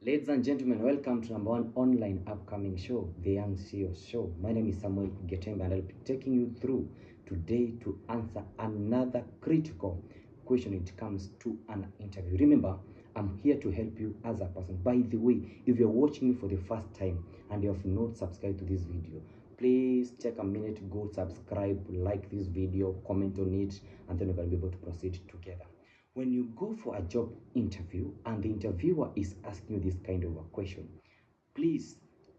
Ladies and gentlemen, welcome to number one online upcoming show, The Young CEO Show. My name is Samuel Getemba and I'll be taking you through today to answer another critical question when it comes to an interview. Remember, I'm here to help you as a person. By the way, if you're watching me for the first time and you have not subscribed to this video, please take a minute, go subscribe, like this video, comment on it, and then we're going to be able to proceed together. When you go for a job interview and the interviewer is asking you this kind of a question, please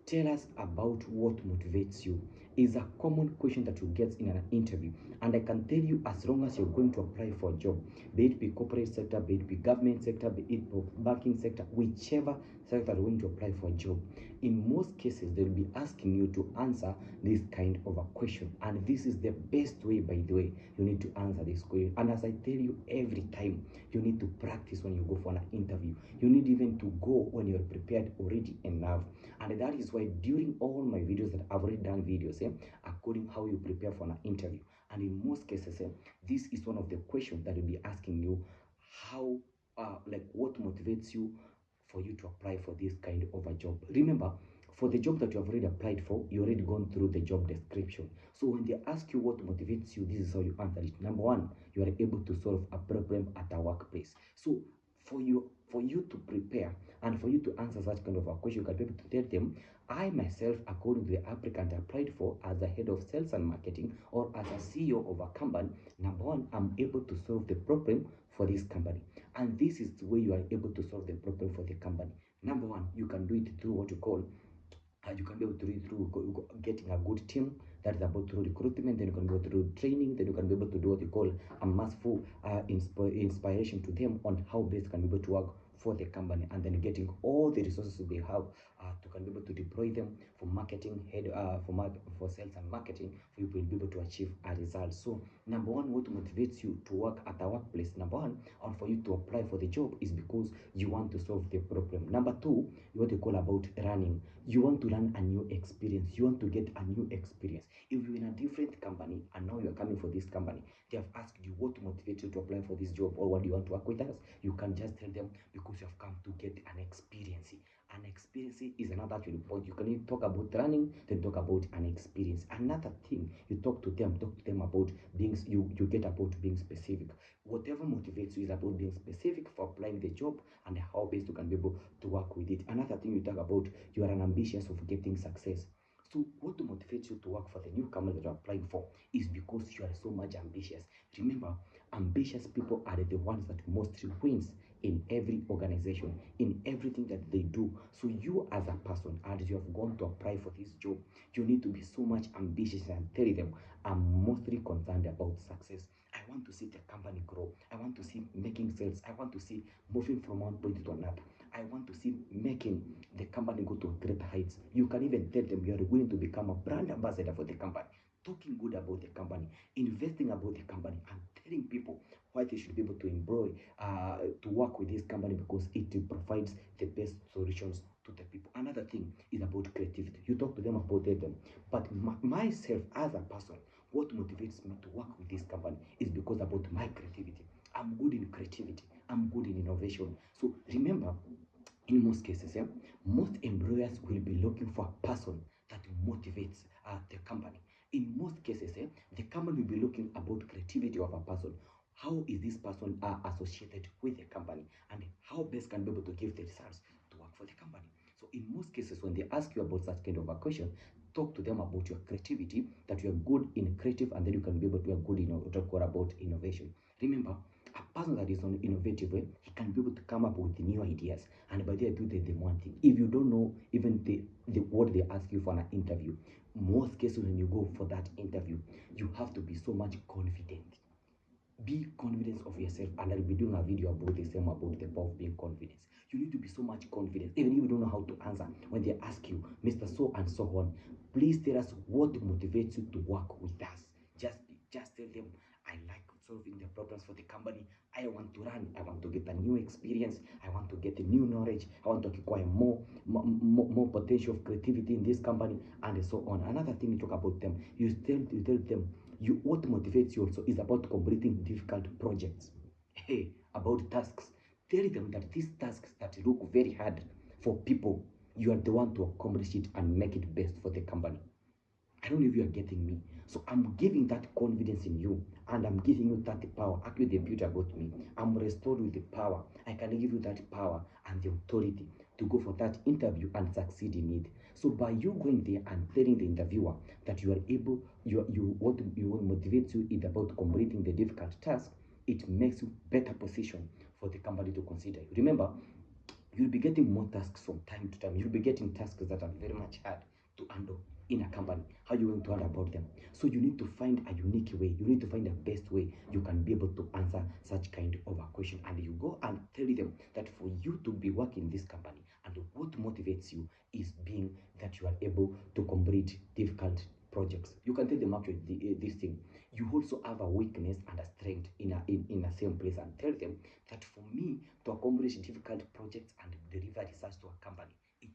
tell us about what motivates you. Is a common question that you get in an interview, and I can tell you, as long as you're going to apply for a job, be it be corporate sector, be it be government sector, be it be banking sector, whichever sector you're going to apply for a job, in most cases they'll be asking you to answer this kind of a question, and this is the best way. By the way, you need to answer this question, and as I tell you every time, you need to practice when you go for an interview. You need even to go when you're prepared already enough. And that is why during all my videos that I've already done videos, according how you prepare for an interview, and in most cases, this is one of the questions that will be asking you, how like what motivates you for you to apply for this kind of a job. Remember, for the job that you have already applied for, you already gone through the job description. So when they ask you what motivates you, this is how you answer it. Number one, you are able to solve a problem at a workplace. So for you to prepare and for you to answer such kind of a question, you can be able to tell them, I myself, according to the applicant I applied for as a head of sales and marketing or as a CEO of a company, number one, I'm able to solve the problem for this company. And this is the way you are able to solve the problem for the company. Number one, you can do it through what you call you can be able to read through getting a good team that is about through recruitment. Then you can go through training. Then you can be able to do what you call a masterful inspiration to them on how best can be able to work for the company, and then getting all the resources they have to can be able to deploy them for marketing head for sales and marketing, for you to be able to achieve a result. So number one, what motivates you to work at a workplace, number one, or for you to apply for the job, is because you want to solve the problem. Number two, you want to call about running. You want to learn a new experience. You want to get a new experience. If you're in a different company and now you're coming for this company, they have asked you what motivates you to apply for this job, or what do you want to work with us, you can just tell them, because you have come to get an experience. An experience is another actual point. You can talk about running, then talk about an experience. Another thing, you talk to them about being, you get about being specific. Whatever motivates you is about being specific for applying the job and how best you can be able to work with it. Another thing you talk about, you are an ambitious of getting success. So what motivates you to work for the new company that you're applying for is because you are so much ambitious. Remember, ambitious people are the ones that mostly wins in every organization, in everything that they do. So you as a person, as you have gone to apply for this job, you need to be so much ambitious and tell them, I'm mostly concerned about success. I want to see the company grow. I want to see making sales. I want to see moving from one point to another. I want to see making the company go to great heights. You can even tell them you are willing to become a brand ambassador for the company, talking good about the company, investing about the company, and telling people why they should be able to employ, to work with this company because it provides the best solutions to the people. Another thing is about creativity. You talk to them about them, but myself as a person, what motivates me to work with this company is because about my creativity. I'm good in creativity. I'm good in innovation. So remember, in most cases, most employers will be looking for a person that motivates the company. In most cases, the company will be looking about creativity of a person. How is this person associated with the company, and how best can be able to give the results to work for the company. So in most cases, when they ask you about such kind of a question, talk to them about your creativity, that you are good in creative, and then you can be able to be good in talk about innovation. Remember, a person that is on innovative way, he can be able to come up with new ideas, and by the do the one thing. If you don't know even the what they ask you for an interview, most cases when you go for that interview, you have to be so much confident. Be confident of yourself, and I'll be doing a video about the same, about the power of being confident. You need to be so much confident, even if you don't know how to answer when they ask you, Mr. So and so on. Please tell us what motivates you to work with us. Just tell them, I like solving the problems for the company. I want to run. I want to get a new experience. I want to get a new knowledge. I want to acquire more potential of creativity in this company, and so on. Another thing you talk about them, you tell them, what motivates you also is about completing difficult projects. Hey, about tasks. Tell them that these tasks that look very hard for people. You are the one to accomplish it and make it best for the company. I don't know if you are getting me. So I'm giving that confidence in you, and I'm giving you that power. Actually, the beauty about me, I'm restored with the power. I can give you that power and the authority to go for that interview and succeed in it. So by you going there and telling the interviewer that you are able, you want motivate you it about completing the difficult task, it makes you better position for the company to consider you. Remember, you'll be getting more tasks from time to time. You'll be getting tasks that are very much hard to handle in a company. How you going to handle about them? So you need to find a unique way. You need to find the best way you can be able to answer such kind of a question. And you go and tell them that for you to be working in this company, and what motivates you is being that you are able to complete difficult projects. You can tell them actually this thing. You also have a weakness and a strength in a same place, and tell them that for me to accomplish difficult projects and deliver research to a company, it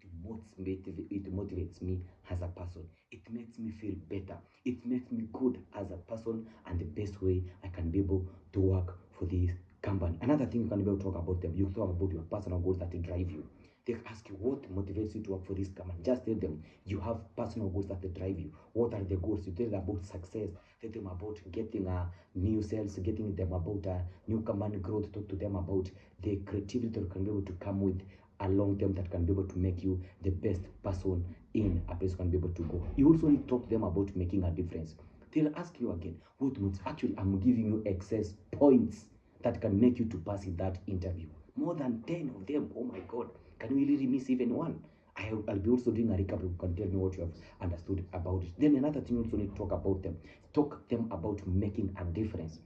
motivates me as a person. It makes me feel better. It makes me good as a person, and the best way I can be able to work for this company. Another thing you can be able to talk about them. You talk about your personal goals that drive you. They ask you what motivates you to work for this company. Just tell them you have personal goals that drive you. What are the goals? You tell them about success. Tell them about getting new sales, getting them about new company growth. Talk to them about the creativity that you can be able to come with along them that can be able to make you the best person in a place you can be able to go. You also need to talk to them about making a difference. They'll ask you again, what motivates? Actually, I'm giving you excess points that can make you to pass in that interview. More than 10 of them. Oh my God. Can you really miss even one? I'll be also doing a recap. You can tell me what you have understood about it. Then another thing you also need to talk about them. Talk them about making a difference.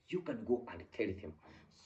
You can go and tell them,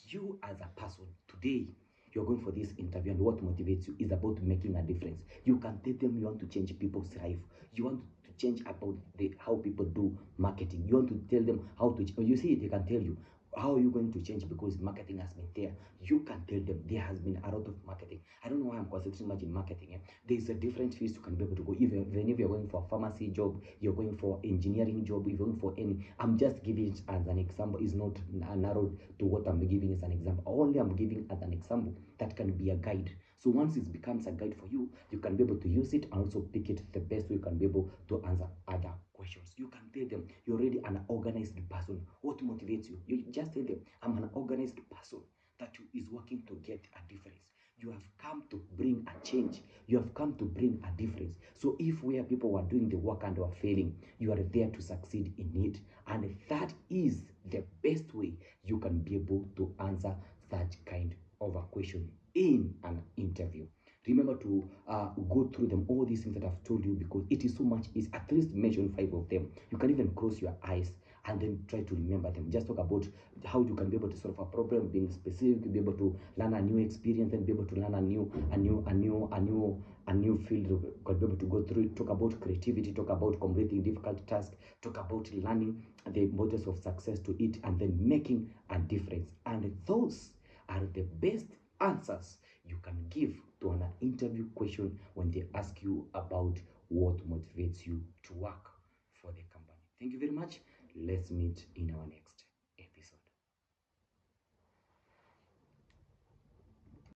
you as a person today, you're going for this interview, and what motivates you is about making a difference. You can tell them you want to change people's life. You want to change about how people do marketing. You want to tell them how to. You see, they can tell you how are you going to change because marketing has been there. You can tell them there has been a lot of marketing. I don't know why I'm concentrating much in marketing. There's a different fields you can be able to go. Even if you're going for a pharmacy job, you're going for engineering job, you're going for any. I'm just giving it as an example. It's not narrowed to what I'm giving as an example. Only I'm giving as an example that can be a guide. So once it becomes a guide for you, you can be able to use it and also pick it the best way you can be able to answer other questions. You can tell them you're already an organized person. What motivates you? You just tell them, I'm an organized person that is working to get a difference. You have come to bring a change. You have come to bring a difference. So if where people were doing the work and were failing, you are there to succeed in it. And that is the best way you can be able to answer such kind of a question in an interview. Remember to go through them, all these things that I've told you, because it is so much easy. At least mention 5 of them. You can even close your eyes and then try to remember them. Just talk about how you can be able to solve a problem, being specific, be able to learn a new experience, and be able to learn a new field. You can be able to go through it. Talk about creativity, talk about completing difficult tasks, talk about learning the models of success to it, and then making a difference. And those are the best answers you can give to an interview question when they ask you about what motivates you to work for the company. Thank you very much. Let's meet in our next.